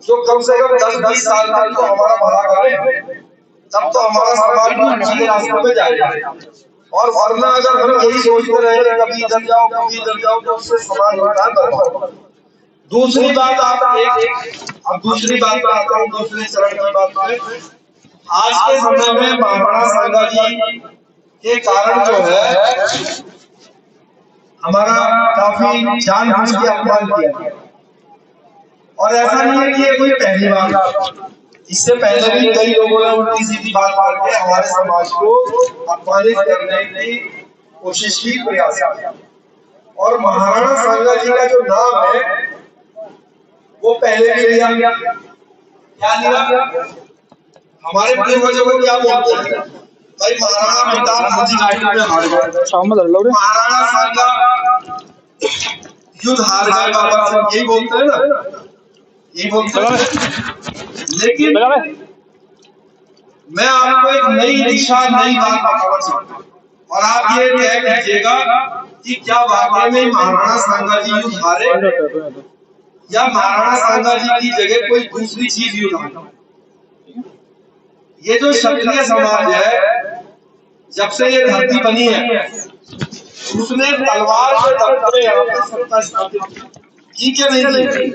जो कम से कम 10-20 साल तक तो हमारा भला करे, तब तो हमारा समाज भी अच्छी के रास्ते में जाएगा। और वरना अगर हम यही सोचते रहे कभी इधर जाओ तो उससे समाज होता है बर्बाद। दूसरी बात अब दूसरी बात पर आता हूँ, दूसरे चरण की बात में। आज के समय में महाराणा सांगा जी के कारण जो है हमारा काफी जानबूझ के अपमान किया गया। और ऐसा नहीं है कि ये कोई पहली बार, इससे पहले भी कई लोगों ने उल्टी सीधी बात करके हमारे समाज को अपमानित करने की कोशिश की, प्रयास किया। और महाराणा सांगा जी का जो नाम है वो पहले भी लिया गया। क्या लिया? हमारे पूर्वजों को क्या बोलते हैं भाई, महाराणा प्रताप हाजी घाटी में हार गए, महाराणा सांगा युद्ध हार गए बाबा से, यही बोलते हैं ना, यही बोलते हैं। लेकिन मैं आपको एक नई दिशा, नई बात बताना चाहता हूँ और आप ये तय कीजिएगा कि क्या वाकई में महाराणा सांगा जी युद्ध हारे या महाराणा सांगा जी की जगह कोई दूसरी चीज युद्ध हारे। ये जो क्षत्रिय समाज है, जब से ये धरती बनी है, उसने तलवार के दम पे यहाँ पे सत्ता स्थापित की क्या नहीं की?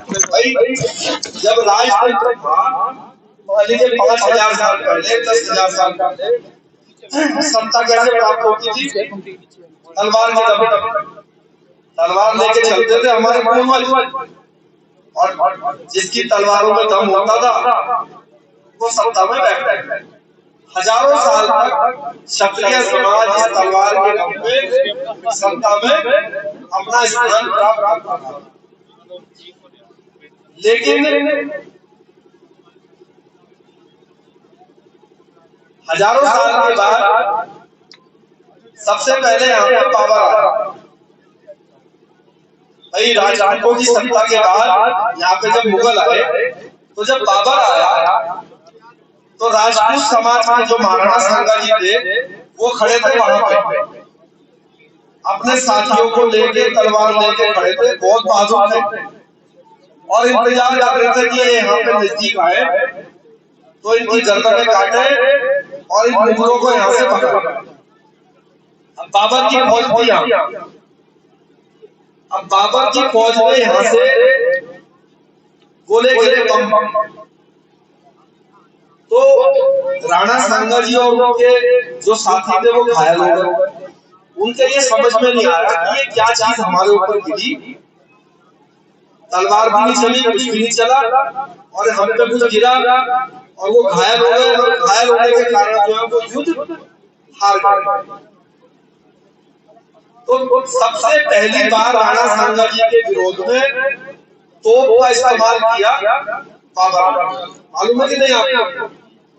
भाई जब राजतंत्र था पहले के 5000 साल पहले, 10,000 साल पहले सत्ता कैसे प्राप्त होती थी? तलवार के दम पे, तलवार लेके चलते थे हमारे पूर्वज, और जिसकी तलवारों में दम होता था वो सत्ता में बैठता है। हजारों साल तक क्षत्रिय समाज इस तलवार के दम पे सत्ता में अपना स्थान प्राप्त करता था। लेकिन हजारों साल के बाद सबसे पहले यहाँ पे बाबर आया। भाई राजपूतों की सत्ता के बाद यहाँ पे जब मुगल आए, तो जब बाबर आया तो राजपूत समाज के जो महाराणा सांगा जी थे वो खड़े थे वहां पे, अपने साथियों को लेके तलवार लेके खड़े थे, बहुत बहादुर थे और इंतजार कर रहे थे कि ये यहाँ पे नजदीक आए तो इनकी गर्दनें काटे और इन मुगलों को यहाँ से पकड़े। अब बाबर की फौज थी यहाँ, अब बाबर की फौज में यहाँ से गोले गिरे बम, तो राणा सांगा जी और उनके जो साथी थे वो घायल हो गए। उनके ये समझ में नहीं आया कि ये क्या चीज हमारे ऊपर गिरी, तलवार भी नहीं चली, कुछ भी नहीं चला और हम पे कुछ गिरा और वो घायल हो गए, और घायल होने के कारण जो है वो युद्ध हार गए। तो सबसे पहली बार राणा सांगा जी के विरोध में तोप का इस्तेमाल किया बाबर। मालूम है कि नहीं आपको?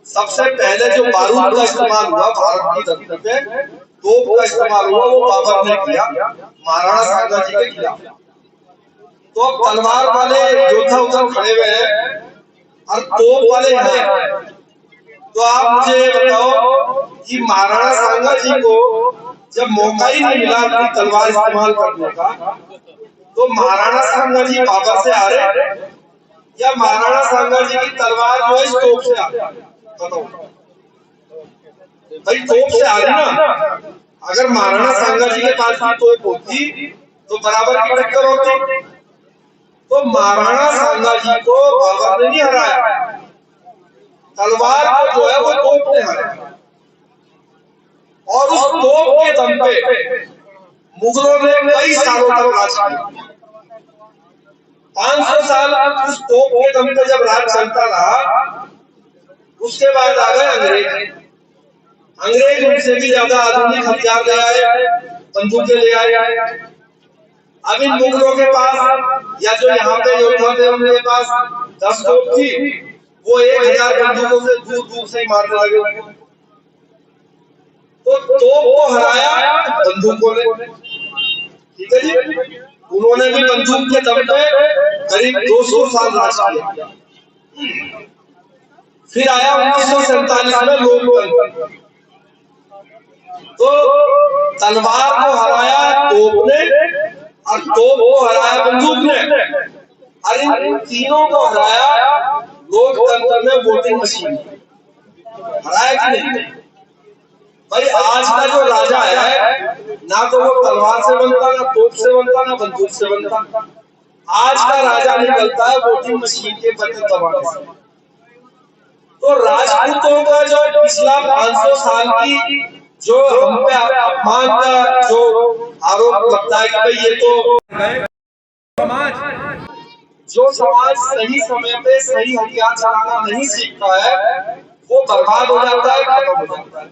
सबसे पहले जो बारूद का इस्तेमाल हुआ भारत की धरती पे, तोप का इस्तेमाल हुआ, वो बाबर ने किया महाराणा सांगा जी के खिलाफ। तो अब तलवार वाले योद्धा उधर खड़े हुए हैं और तोप वाले हैं, तो आप मुझे बताओ कि महाराणा सांगा जी को जब मौका ही नहीं मिला अपनी तलवार इस्तेमाल करने का, तो महाराणा सांगा जी बाबर से आ रहे या महाराणा सांगा जी की तलवार जो है इस तोप से आ रही? बताओ भाई, तोप से आ रही ना। अगर महाराणा सांगा जी के पास की तोप होती तो बराबर की टक्कर होती। तो महाराणा सांगा जी को बाबर ने नहीं हराया, तलवार को जो है वो तोप ने हराया। और उस तोप के दम पे मुगलों ने कई सालों तक राज किया। 500 साल उस तोप के दम पे जब राज चलता रहा, उसके बाद आ गए अंग्रेज। अंग्रेज उनसे भी ज्यादा आधुनिक हथियार ले आए, बंदूकें ले आए। अब इन मुगलों के पास या जो यहाँ पे योद्धा थे उनके पास 10 तोप थी, वो 1000 बंदूकों से दूर दूर से ही मारने लगे। तो तोप को हराया बंदूकों ने, ठीक है जी। उन्होंने भी बंदूक के दम पे करीब 200 साल राज किया। फिर आया 1947 में लोकतंत्र, तो तलवार को हराया तोप ने और तोप को हराया बंदूक ने। और इन तीनों को हराया लोकतंत्र में वोटिंग मशीन। हराया कि नहीं? भाई आज का जो राजा है ना तो वो तलवार से बनता, ना तोप से बनता, ना बंदूक से बनता। आज का राजा निकलता है वोटिंग मशीन के बटन दबाने से। तो राजपूतों का जो पिछला 500 साल की जो हम पे अपमान का जो आरोप लगता है कि भाई ये तो समाज, जो समाज सही समय पे सही हथियार चलाना नहीं सीखता है वो बर्बाद हो जाता है, खत्म हो जाता है।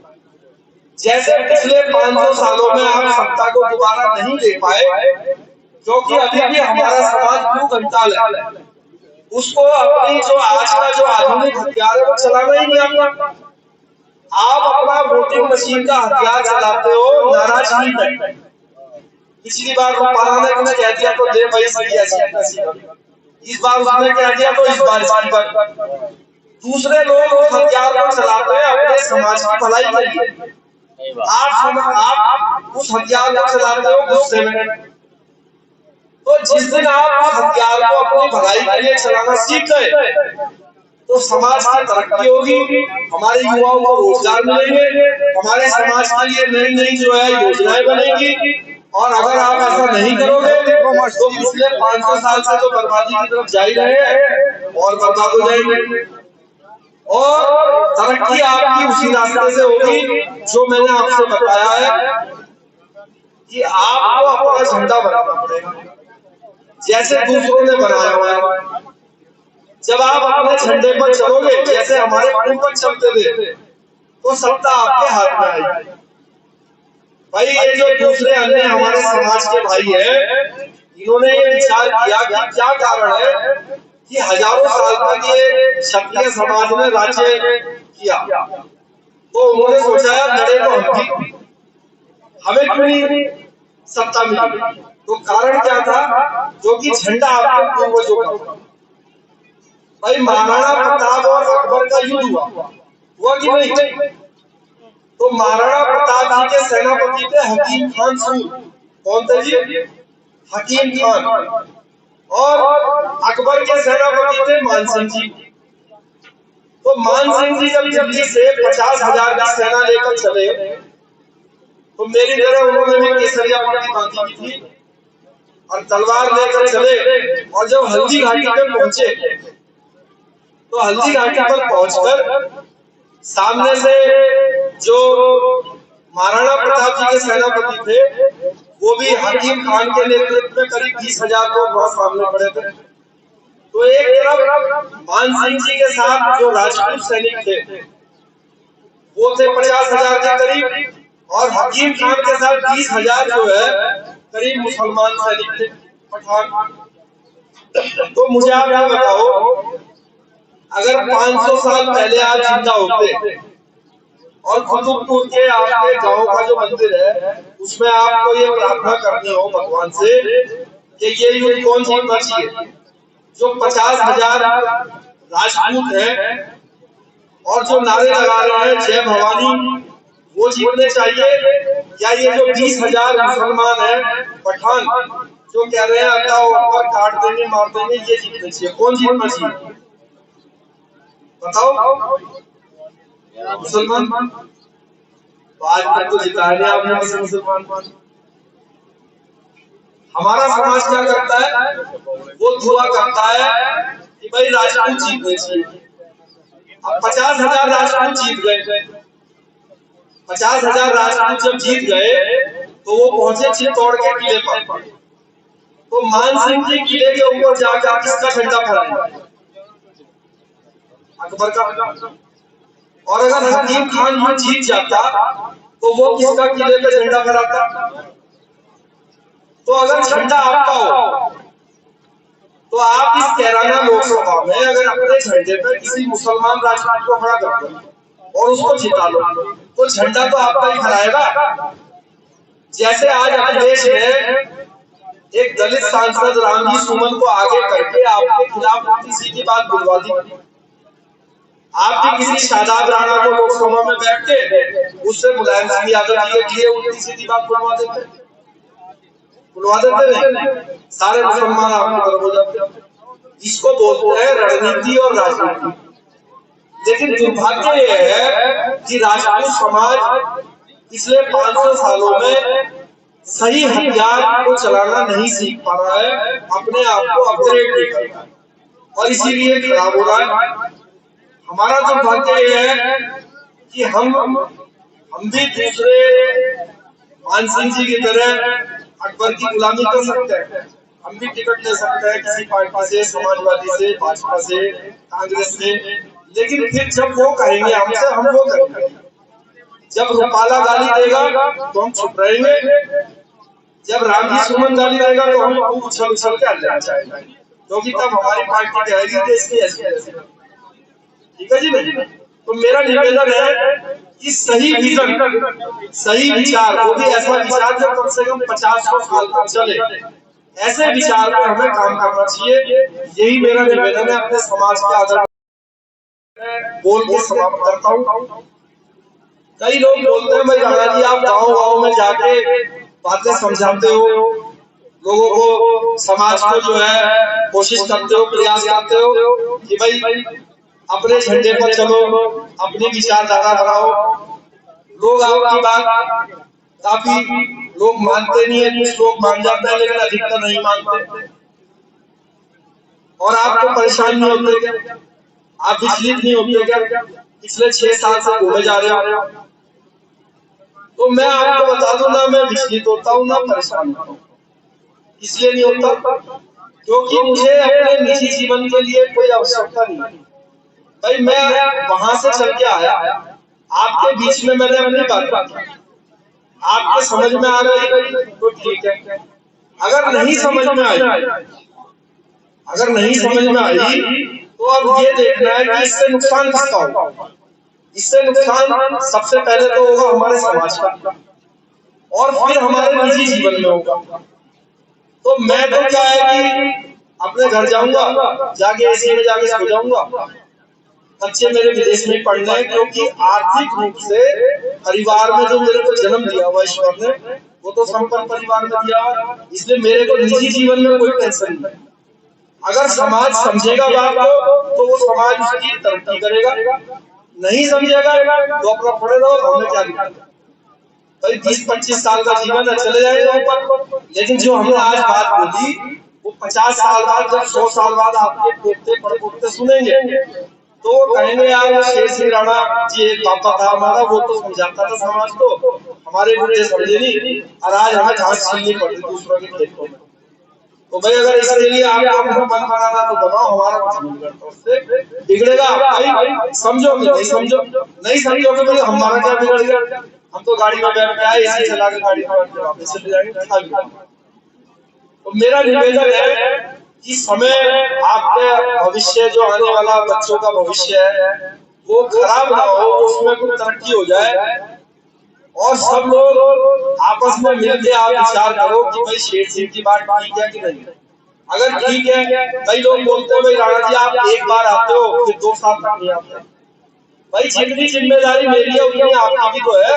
जैसे पिछले 500 सालों में आप सत्ता को दोबारा नहीं ले पाए क्योंकि अभी भी हमारा समाज 2 घंटा है, उसको अपनी जो आज का जो आधुनिक हथियार है वो चलाना ही नहीं आता। आप अपना वोटिंग मशीन का हथियार चलाते हो नाराजगी तक। पिछली बार रूपाला ने कुछ कह दिया तो दे भाई सही ऐसी, इस बार उसने कह दिया तो इस बार इसकी बात। दूसरे लोग उस हथियार को चलाते हैं अपने समाज की भलाई के लिए, आप उस हथियार को चलाते हो गुस्से में। तो जिस दिन आप उस हथियार को अपनी भलाई के लिए चलाना सीख गए तो समाज की तरक्की होगी, हमारे युवाओं को रोजगार मिलेंगे, हमारे समाज के लिए नई नई जो है योजनाएं बनेगी। और अगर आप ऐसा नहीं करोगे तो पिछले 500 साल से जो बर्बादी की तरफ जा ही रहे हैं और बर्बाद हो जाएंगे। और तरक्की आपकी उसी रास्ते से होगी जो मैंने आपसे बताया है कि आपको अपना झंडा बनाना पड़ेगा जैसे दूसरों ने बनाया हुआ है। जब आप अपने झंडे पर चलोगे जैसे हमारे पूर्वज चलते थे तो सत्ता आपके हाथ में आएगी। भाई ये जो दूसरे अन्य हमारे समाज के भाई हैं इन्होंने ये विचार किया कि क्या कारण है कि हजारों साल तक ये क्षत्रिय समाज ने राज्य किया, तो उन्होंने सोचा यार लड़े तो हम भी, हमें क्यों नहीं सत्ता मिली। तो कारण क्या था? जो कि झंडा आपके पूर्वजों का था। भाई महाराणा प्रताप और अकबर का युद्ध हुआ कि नहीं? तो महाराणा प्रताप जी के सेनापति थे हकीम खान सूर। कौन थे जी? हकीम खान। और अकबर के सेनापति थे मान सिंह जी। तो मान सिंह जी जब दिल्ली से 50,000 की सेना लेकर चले तो मेरी तरह उन्होंने भी केसरिया पट्टी बांधी थी और तलवार लेकर चले। और जब हल्दी घाटी पे पहुंचे तो हल्दी घाटी पर पहुंचकर सामने से जो महाराणा प्रताप जी के सेनापति थे वो भी हकीम खान के नेतृत्व में करीब 20,000 लोग वहां सामने खड़े थे। तो एक तरफ मान सिंह जी के साथ जो राजपूत सैनिक थे वो थे 50,000 के करीब, और हकीम खान के साथ 20,000 जो है करीब मुसलमान सैनिक थे, पठान। तो मुझे आप ये बताओ अगर 500 साल पहले आप जिंदा होते और कुतुबपुर के आपके गांव का जो मंदिर है उसमें आपको ये प्रार्थना करनी हो भगवान से कि ये युद्ध कौन जीतना चाहिए, जो 50,000 राजपूत हैं और जो नारे लगा रहे हैं जय भवानी, वो जीतने चाहिए, या ये जो 20,000 मुसलमान हैं पठान जो कह रहे हैं अल्लाह अकबर काट देंगे मार देंगे, ये जीतने चाहिए? कौन जीतना चाहिए बताओ? मुसलमान। तो आज तक तो जिता है आपने किसी मुसलमान को। हमारा समाज क्या करता है? वो दुआ करता है कि भाई राजपूत जीतने चाहिए। अब 50,000 राजपूत जीत गए। 50,000 राजपूत जब जीत गए तो वो पहुंचे चित्तौड़ के किले पर। तो मान सिंह जी किले के ऊपर जाकर किसका झंडा फहराया? अकबर का। और अगर हकीम खान ये जीत जाता तो वो किसका किले पे झंडा फहराता? तो अगर झंडा आपका हो तो आप इस कैराना लोकसभा में अगर अपने झंडे पे किसी मुसलमान राजपूत को खड़ा कर दो और उसको जिता लो तो झंडा तो आपका ही फहराएगा। जैसे आज अपने देश में एक दलित सांसद रामजी सुमन को आगे करके आपके खिलाफ उल्टी सीधी बात बुलवा दी। आप भी किसी शादाब राणा को लोकसभा में बैठ के उससे मुलायम सिंह यादव जी के लिए उल्टी सीधी बात बुलवा देते नहीं? सारे मुसलमान आपकी तरफ हो जाते। जिसको बोलते हैं रणनीति और राजनीति। लेकिन दुर्भाग्य यह है कि राजपूत समाज पिछले 500 सालों में सही हथियार को चलाना नहीं सीख पा रहा है, अपने आप को अपग्रेड नहीं कर रहा है और इसीलिए खराब हो रहा है। हमारा दुर्भाग्य यह है कि हम भी दूसरे मानसिंह जी की तरह अकबर की गुलामी कर सकते हैं, हम भी टिकट ले सकते हैं किसी पार्टी से, समाजवादी से, भाजपा से, कांग्रेस से, लेकिन फिर जब वो कहेंगे हमसे, हम वो करेंगे। जब रूपाला गाली देगा तो हम चुप रहेंगे, जब रामजी सुमन गाली देगा तो हम खूब उछल उछल के हल्ला जाएंगे, क्योंकि तब हमारी पार्टी कहेगी देश की ऐसी। ठीक है जी नहीं? तो मेरा निवेदन है कि सही विजन, सही विचार, वो भी ऐसा विचार जो कम से कम 50-100 साल तक चले, ऐसे विचार पर हमें काम करना चाहिए। यही मेरा निवेदन है अपने समाज के आदर बोल के समाप्त करता हूँ। कई लोग बोलते हैं भाई राणा जी आप गाँव में जाके बातें समझाते हो, लोगों को, समाज को जो है कोशिश करते हो, प्रयास करते हो कि भाई अपने झंडे पर चलो, अपनी विचारधारा बनाओ। लोग आपकी बात काफी लोग मानते नहीं है, कुछ लोग मान जाते हैं लेकिन अधिकतर नहीं मानते। और आपको परेशान नहीं होते क्या? आप विचलित नहीं होते क्या? पिछले 6 साल से घूमे जा रहे हो। तो मैं आपको बता दूं ना, मैं विचलित होता हूँ ना परेशान होता हूँ। इसलिए नहीं होता क्योंकि मुझे अपने निजी जीवन के लिए कोई आवश्यकता नहीं। भाई मैं वहां से चल के आया, आपके बीच में मैंने अपनी बात की, आपके समझ में आ रही तो ठीक है, अगर नहीं समझ में आई, तो अब ये देखना है कि इससे नुकसान किसका होगा। इससे नुकसान सबसे पहले तो होगा हमारे समाज का और फिर हमारे निजी जीवन में होगा। तो मैं तो क्या है कि अपने घर जाऊंगा, जाके एसी में जाके सो जाऊंगा। बच्चे मेरे विदेश में पढ़ रहे हैं क्योंकि आर्थिक रूप से परिवार में जो मेरे को जन्म दिया हुआ ईश्वर ने, वो तो संपन्न परिवार में दिया, इसलिए मेरे को निजी जीवन में कोई टेंशन नहीं। अगर समाज समझेगा बात को तो वो समाज उसकी तरक्की करेगा, नहीं समझेगा तो अपना पड़े रहो, हमें क्या दिक्कत है। भाई 20-25 साल का जीवन है, चले जाएगा ऊपर। लेकिन जो हमने आज बात बोली वो 50 साल बाद, जब 100 साल बाद आपके पोते पड़पोते सुनेंगे तो वो कहेंगे यार शेर सिंह राणा जी एक पापा था हमारा, वो तो समझाता था समाज को, हमारे बूढ़े समझे नहीं और आज हमें घास छीलनी पड़ती दूसरों के खेतों में। तो भाई अगर इसके लिए आपको मन बनाना तो बनाओ, हमारा कुछ नहीं करता, उससे बिगड़ेगा भाई। समझोगे नहीं समझोगे भाई हमारा क्या बिगड़ गया? हम तो गाड़ी में बैठ के आए, एसी चला के गाड़ी में बैठ के वापस चले जाएंगे। तो मेरा निवेदन है कि समय, आपके भविष्य जो आने वाला बच्चों का भविष्य है वो खराब ना हो, उसमें कुछ तरक्की हो जाए और सब लोग आपस में मिलकर आप विचार करो कि भाई शेर सिंह की बात ठीक है कि नहीं। अगर ठीक है, कई लोग बोलते हैं भाई राणा जी आप एक बार आते हो फिर 2 साल तक नहीं आते। भाई जितनी जिम्मेदारी मेरी है उतनी आपकी भी तो है।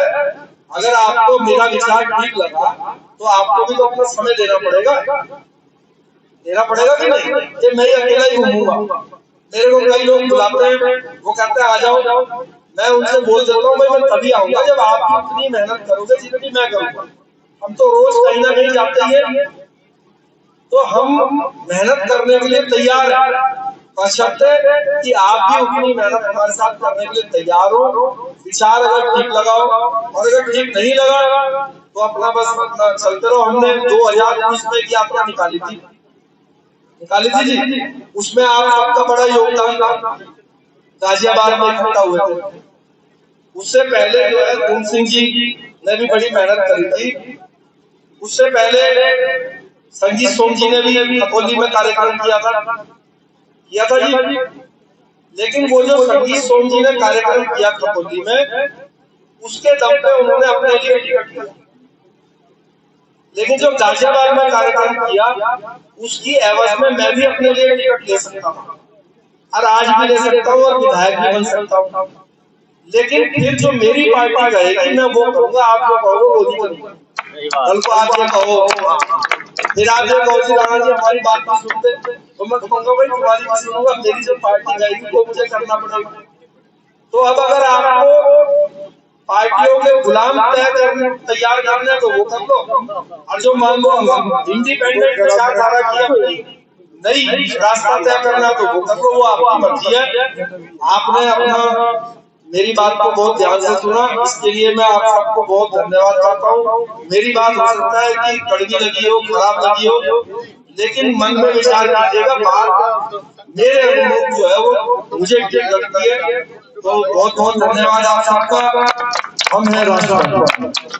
अगर आपको मेरा विचार ठीक लगा तो आपको भी तो अपना समय देना पड़ेगा कि नहीं? कि मैं अकेला ही घूमूंगा। मेरे को कई लोग बुलाते हैं, वो कहते हैं आ जाओ, मैं उनसे बोल देता हूँ भाई मैं तभी आऊंगा जब आप उतनी मेहनत करोगे जितनी मैं करूंगा। हम तो रोज कहीं ना कहीं जाते हैं, तो हम मेहनत करने के लिए तैयार हैं, बशर्ते कि आप भी उतनी मेहनत हमारे साथ करने के लिए तैयार हो। विचार अगर ठीक लगाओ और अगर ठीक नहीं लगा तो अपना बस चलते रहो। हमने 2019 में की यात्रा निकाली थी जी, उसमें आप सबका बड़ा योगदान था, गाजियाबाद में इकट्ठा हुए थे। उससे पहले जो है धूम सिंह जी ने भी बड़ी मेहनत करी थी। उससे पहले संगीत सोम जी ने भी खपोली में कार्यक्रम किया था जी। लेकिन वो जो संगीत सोम जी ने कार्यक्रम किया खपोली में, उसके दम पे उन्होंने अपने लिए टिकट लिया। लेकिन जो गाजियाबाद में कार्यक्रम किया उसकी एवज में मैं भी अपने लिए टिकट ले सकता हूँ और आज भी ले सकता हूँ और विधायक भी बन सकता हूँ। लेकिन फिर जो मेरी पार्टी कहेगी मैं वो करूंगा, आप जो कहोगे वो नहीं करूंगा। कल को आप ये कहो फिर आप जो कौशी राणा जी हमारी बात नहीं सुनते तो मैं कहूंगा भाई तुम्हारी भी सुनूंगा, मेरी जब पार्टी जाएगी वो मुझे करना पड़ेगा। तो अब अगर आपको पार्टियों के गुलाम तैयार करना है तो वो कर लो, और जो मान लो इंडिपेंडेंट विचारधारा की अपनी नई रास्ता तय करना तो वो कर लो, वो आपकी मर्जी है। आपने अपना मेरी बात को बहुत ध्यान से सुना, इसके लिए मैं आप सबको बहुत धन्यवाद करता हूँ। मेरी बात हो सकता है कि कड़वी लगी हो, खराब लगी हो, लेकिन मन में विचार कीजिएगा, बात मेरे अनुरूप जो है वो मुझे ठीक लगती है। तो बहुत बहुत धन्यवाद आप सबका। हम हैं राष्ट्रवादी।